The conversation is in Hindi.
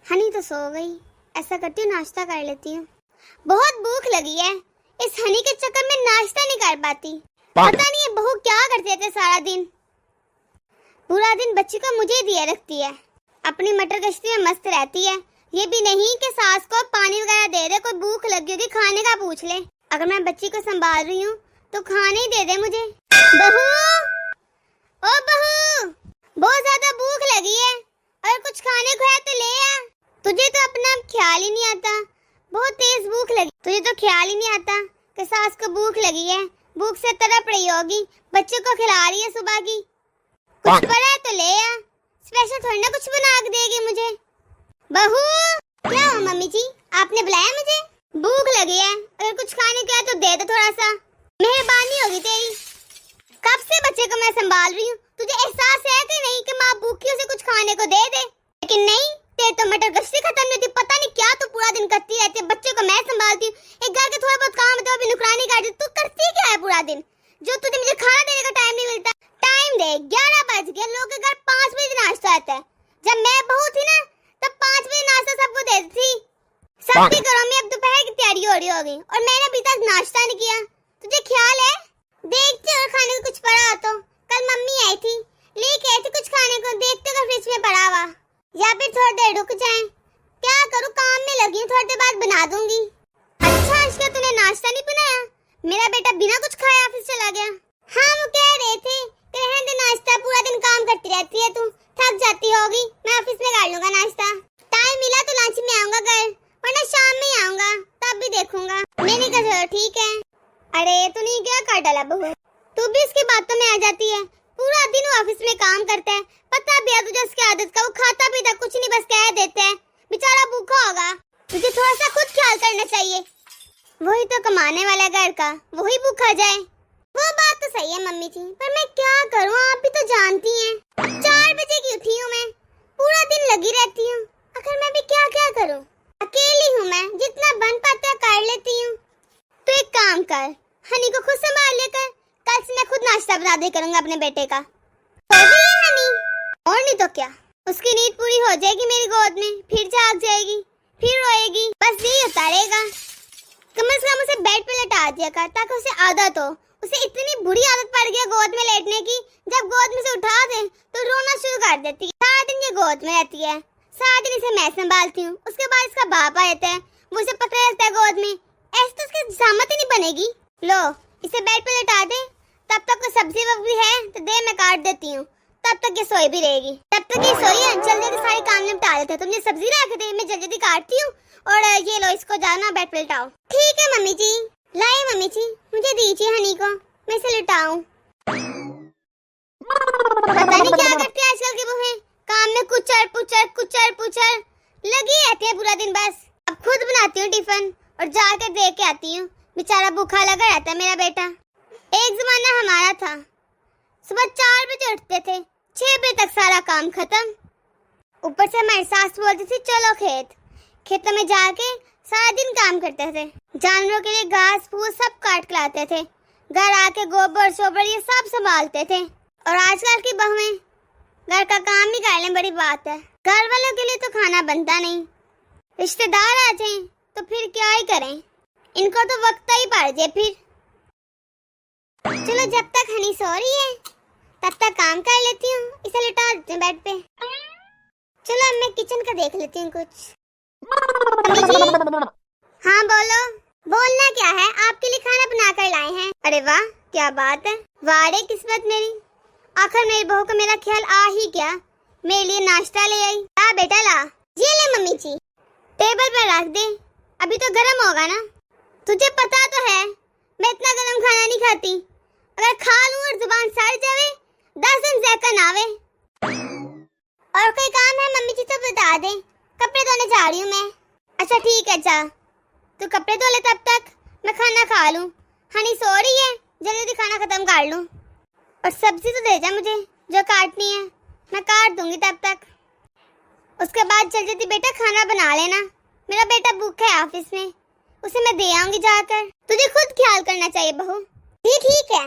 हनी तो सो गई। ऐसा करती हूँ नाश्ता कर लेती हूँ। बहुत भूख लगी है। इस हनी के चक्कर में नाश्ता नहीं कर पाती। पता नहीं है बहू क्या करती रहती है सारा दिन। पूरा दिन बच्ची को मुझे दिए रखती है। अपनी मटर गश्ती में मस्त रहती है। ये भी नहीं कि सास को पानी वगैरह दे दे। कोई भूख लगी होगी खाने का पूछ ले। अगर मैं बच्ची को संभाल रही हूँ तो खाने ही दे दे मुझे। बहू, ओ बहू, बहुत ज्यादा भूख लगी है और कुछ खाने को है तो ले आ। तुझे तो अपना ख्याल ही नहीं आता। बहुत तेज भूख लगी। तुझे तो ख्याल ही नहीं आता कि सास को भूख लगी है। भूख से तड़प रही होगी। बच्चे को खिला रही है सुबह की। कुछ पड़ा है तो ले आ। स्पेशल थोड़ी ना कुछ बना के देगी मुझे। बहू, क्या हो मम्मी जी, आपने बुलाया मुझे? भूख लगी है, अगर कुछ खाने का है तो दे दो थोड़ा सा। मेहरबानी होगी तेरी। कब से बच्चे को मैं संभाल रही हूँ। तुझे एहसास है कि नहीं कि माँ भूखी उसे कुछ खाने को दे दे। लेकिन नहीं, तेरे तो मटर गश्ती खत्म नहीं होती। पता नहीं क्या तू पूरा दिन करती रहती है। बच्चे को मैं संभालती हूँ। एक घर के थोड़ा बहुत काम होता है भी नुकरानी काटती। तू करती क्या है पूरा दिन? जो तुझे मुझे खाना देने का टाइम नहीं मिलता। टाइम दे, 11 बज गए। लोगों के घर 5 बजे नाश्ता आता है। जब मैं बहू थी ना तब 5 बजे नाश्ता सबको देती थी। सबके घरों में अब दोपहर की तैयारी हो रही होगी और मैंने अभी तक नाश्ता नहीं किया। तुझे ख्याल है? देखते और खाने को कुछ पड़ा हो तो। कल मम्मी आई थी, लेके आई थी कुछ खाने को। देखते हो फ्रिज में पड़ा हुआ, या फिर थोड़ी देर रुक जाएं। क्या करूं, काम में लगी हूं। थोड़ी देर बाद बना दूंगी। अच्छा आज क्या तूने नाश्ता नहीं बनाया? मेरा बेटा बिना कुछ खाए ऑफिस चला गया। हाँ वो कह रहे थे कि रहने दे नाश्ता, पूरा दिन काम करती रहती है तू, थक जाती होगी। मैं ऑफिस में कर लूंगा नाश्ता। टाइम मिला तो लंच में आऊंगा घर, वरना शाम में ही आऊंगा, तब भी देखूंगा। मैंने कहा ठीक है। अरे तूने क्या कर डाला बहू? तू भी इसकी बातों में आ जाती है। पूरा दिन वो ऑफिस में काम करता है। पता भी है तुझे उसकी आदत का। वो खाता पीता कुछ नहीं, बस कह देते हैं। बेचारा भूखा होगा। तुझे थोड़ा सा खुद ख्याल करना चाहिए। वही तो कमाने वाला घर का, वही भूखा जाए। वो बात तो सही है मम्मी जी, पर मैं क्या करूँ, आप भी तो जानती हैं। अब 4 बजे की उठी हूँ मैं, पूरा दिन लगी रहती हूँ। आखिर मैं भी क्या क्या करूँ? अकेली हूँ मैं, जितना बन पाता है कर लेती हूँ। तो एक काम कर, हनी को खुद संभाल लेकर। कल से मैं खुद नाश्ता बना दे करूँगा अपने बेटे का। हो गई है हनी, और नहीं तो क्या। उसकी नींद पूरी हो जाएगी मेरी गोद में, फिर जाग जाएगी, फिर रोएगी। बस यही होता रहेगा। कम से कम उसे बेड पे लेटा दिया कर ताकि उसे आदत हो। उसे इतनी बुरी आदत पड़ गई गोद में लेटने की, जब गोद में से उठा दे तो रोना शुरू कर देती है। सारा दिन ये गोद में रहती है। सारा दिन इसे मैं संभालती हूँ। उसके बाद इसका बाप आ जाता है, वो उसे पकड़े रहता है गोद में। ऐसे तो उसकी जहमत ही नहीं बनेगी। लो इसे बेड पे लेटा दे, तब तक कोई सब्जी वब्जी है तो दे, मैं काट देती हूँ। तब तक ये सोई भी रहेगी। तब तक ये सोई है, जल्दी जल्दी सारे काम निपटा देते हैं। तुमने सब्जी रख दी, मैं जल्दी जल्दी काटती हूँ और ये लो इसको जाना बेड पे लेटाओ। ठीक है मम्मी जी। लाए मम्मी जी, मुझे दीजिए हनी को, मैं इसे लेटाऊं। पता नहीं क्या करती है आजकल की बहूएं। काम में कुचर पुचर कुचर पुचर लगी रहती है पूरा दिन। बस अब खुद बनाती हूँ टिफिन और जाकर दे के आती हूँ। बेचारा भूखा लगा रहता है मेरा बेटा। एक जमाना हमारा था, सुबह 4 बजे उठते थे, 6 बजे तक सारा काम खत्म। ऊपर से हमारी सास बोलती थी चलो खेतों में जाके सारा दिन काम करते थे। जानवरों के लिए घास फूस सब काट के लाते थे। घर आके गोबर शोबर ये सब संभालते थे। और आजकल की बहुएं घर का काम ही कर लें बड़ी बात है। घर वालों के लिए तो खाना बनता नहीं। रिश्तेदार आ जाएं तो फिर क्या ही करें, इनको तो वक्त ही पड़ जाए फिर। चलो जब तक हनी सो रही है तब तक काम कर लेती हूँ। इसे लिटा देते हैं बेड पे। चलो अब मैं किचन का देख लेती हूँ कुछ। हाँ बोलो। बोलना क्या है, आपके लिए खाना बना कर लाए हैं। अरे वाह क्या बात है, वारे किस्मत मेरी। आखिर मेरी बहू को मेरा ख्याल आ ही क्या, मेरे लिए नाश्ता ले आई। ला बेटा ला। ये ले मम्मी जी, टेबल पर रख दे, अभी तो गर्म होगा ना। तुझे पता तो है मैं इतना गर्म खाना नहीं खाती। अगर खा लूं और जुबान सड़ जावे 10 दिन जहकन आवे। और कोई काम है मम्मी जी तो बता दे, कपड़े धोने जा रही हूँ मैं। अच्छा ठीक है जा, तू कपड़े धो ले, तब तक मैं खाना खा लूँ। हनी सो रही है, जल्दी जल्दी खाना खत्म कर लूँ। और सब्जी तो दे जा मुझे जो काटनी है, मैं काट दूंगी तब तक। उसके बाद जल्दी जल्दी बेटा खाना बना लेना। मेरा बेटा भूखा है ऑफिस में, उसे मैं दे आऊंगी जाकर। तुझे खुद ख्याल करना चाहिए बहू। ठीक है।